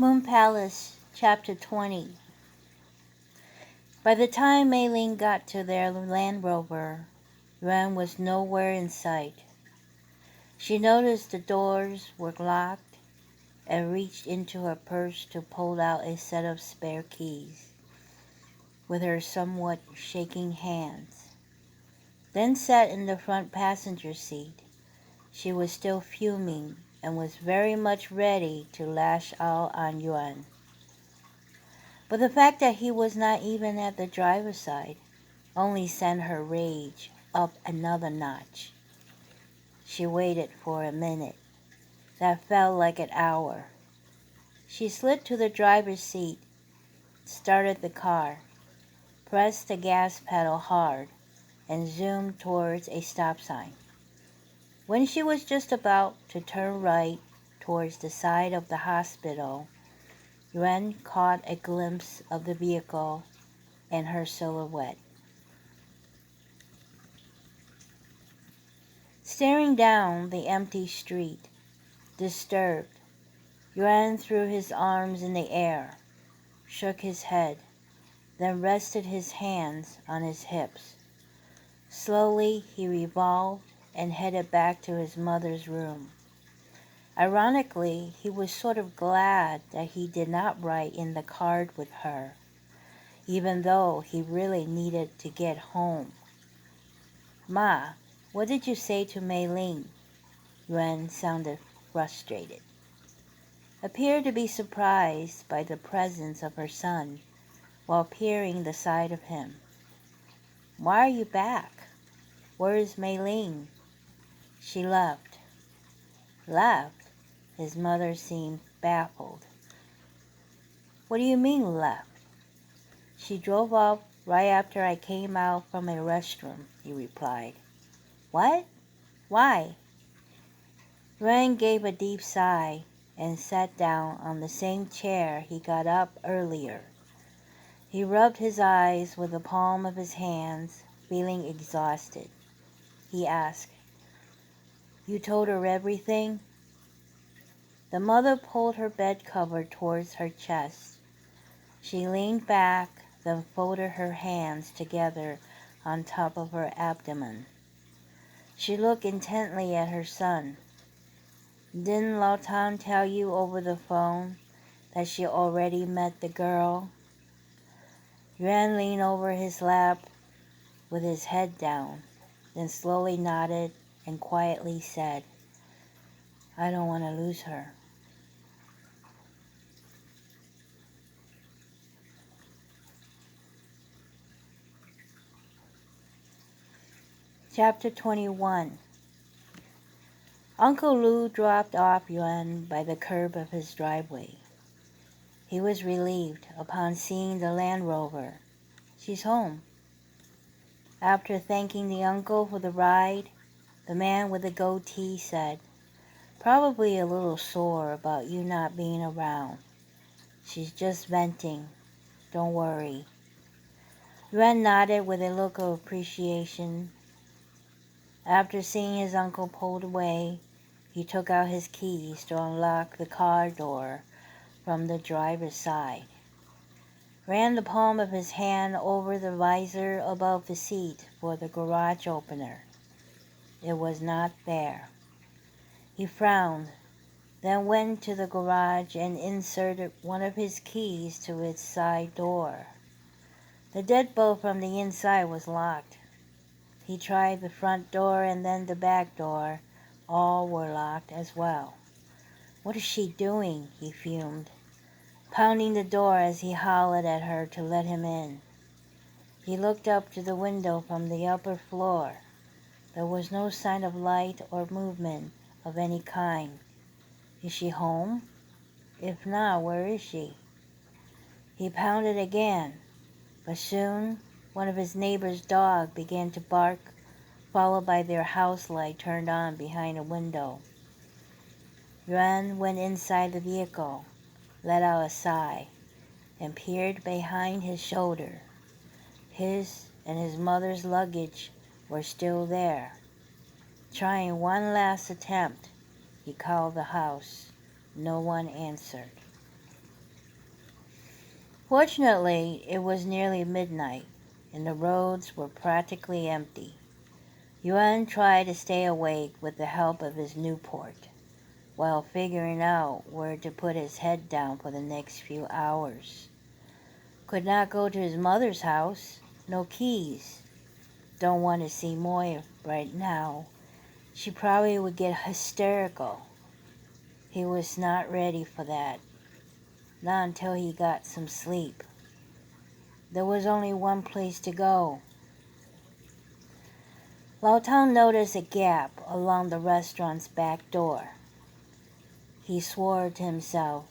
Moon Palace, Chapter 20. By the time Mei Ling got to their Land Rover, Yuan was nowhere in sight. She noticed the doors were locked and reached into her purse to pull out a set of spare keys with her somewhat shaking hands. Then sat in the front passenger seat. She was still fuming and was very much ready to lash out on Yuan. But the fact that he was not even at the driver's side only sent her rage up another notch. She waited for a minute. That felt like an hour. She slid to the driver's seat, started the car, pressed the gas pedal hard, and zoomed towards a stop sign. When she was just about to turn right towards the side of the hospital, Yuan caught a glimpse of the vehicle and her silhouette. Staring down the empty street, disturbed, Yuan threw his arms in the air, shook his head, then rested his hands on his hips. Slowly he revolved and headed back to his mother's room. Ironically, he was sort of glad that he did not write in the card with her, even though he really needed to get home. "Ma, what did you say to Mei Ling?" Yuan sounded frustrated. Appeared to be surprised by the presence of her son while peering the side of him. "Why are you back? Where is Mei Ling?" "She left." "Left?" His mother seemed baffled. "What do you mean, left?" "She drove off right after I came out from a restroom," he replied. "What? Why?" Yuan gave a deep sigh and sat down on the same chair he got up earlier. He rubbed his eyes with the palm of his hands, feeling exhausted. He asked, "You told her everything?" The mother pulled her bed cover towards her chest. She leaned back, then folded her hands together on top of her abdomen. She looked intently at her son. "Didn't Lao Tan tell you over the phone that she already met the girl?" Yuan leaned over his lap with his head down, then slowly nodded and quietly said, "I don't want to lose her." Chapter 21. Uncle Lu dropped off Yuan by the curb of his driveway. He was relieved upon seeing the Land Rover. "She's home." After thanking the uncle for the ride, the man with the goatee said, "Probably a little sore about you not being around. She's just venting. Don't worry." Yuan nodded with a look of appreciation. After seeing his uncle pulled away, he took out his keys to unlock the car door from the driver's side. Ran the palm of his hand over the visor above the seat for the garage opener. It was not there. He frowned, then went to the garage and inserted one of his keys to its side door. The deadbolt from the inside was locked. He tried the front door and then the back door. All were locked as well. "What is she doing?" he fumed, pounding the door as he hollered at her to let him in. He looked up to the window from the upper floor. There was no sign of light or movement of any kind. Is she home? If not, where is she? He pounded again, but soon one of his neighbor's dogs began to bark, followed by their house light turned on behind a window. Yuan went inside the vehicle, let out a sigh, and peered behind his shoulder. His and his mother's luggage were still there. Trying one last attempt, he called the house. No one answered. Fortunately, it was nearly midnight, and the roads were practically empty. Yuan tried to stay awake with the help of his Newport, while figuring out where to put his head down for the next few hours. Could not go to his mother's house. No keys. Don't want to see Moy right now. She probably would get hysterical. He was not ready for that. Not until he got some sleep. There was only one place to go. Lao Tang noticed a gap along the restaurant's back door. He swore to himself.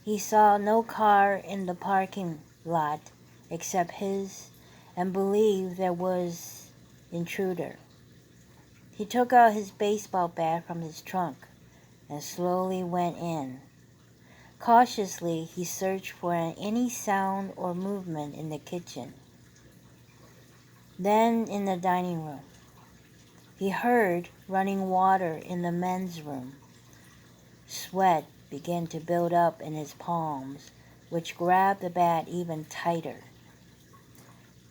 He saw no car in the parking lot except his and believed there was intruder. He took out his baseball bat from his trunk and slowly went in. Cautiously, he searched for any sound or movement in the kitchen. Then in the dining room. He heard running water in the men's room. Sweat began to build up in his palms, which grabbed the bat even tighter.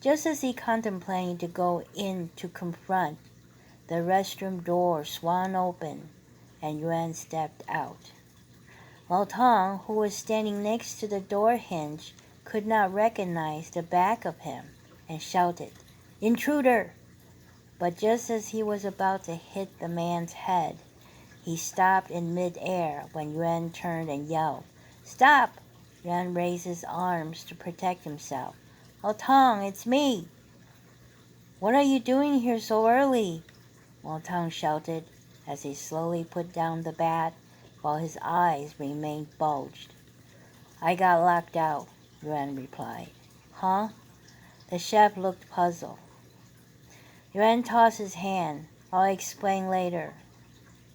Just as he contemplated to go in to confront, the restroom door swung open and Yuan stepped out. Lao Tang, who was standing next to the door hinge, could not recognize the back of him and shouted, "Intruder!" But just as he was about to hit the man's head, he stopped in mid-air when Yuan turned and yelled, "Stop!" Yuan raised his arms to protect himself. "Lao Tang, it's me!" "What are you doing here so early?" Lao Tang shouted as he slowly put down the bat while his eyes remained bulged. "I got locked out," Yuan replied. "Huh?" The chef looked puzzled. Yuan tossed his hand. "I'll explain later."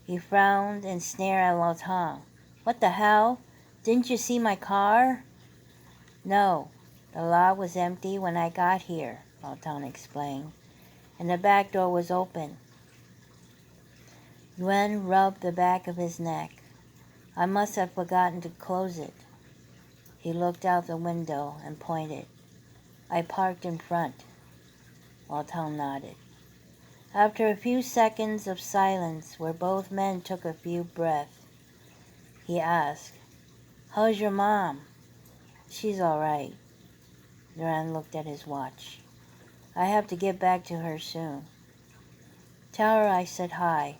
He frowned and stared at Lao Tang. "What the hell? Didn't you see my car?" "No, the lot was empty when I got here," Lao Tang explained, "and the back door was open." Yuan rubbed the back of his neck. "I must have forgotten to close it." He looked out the window and pointed. "I parked in front." Lao Tang nodded. After a few seconds of silence where both men took a few breaths, he asked, "How's your mom?" "She's all right." Yuan looked at his watch. "I have to get back to her soon." "Tell her I said hi."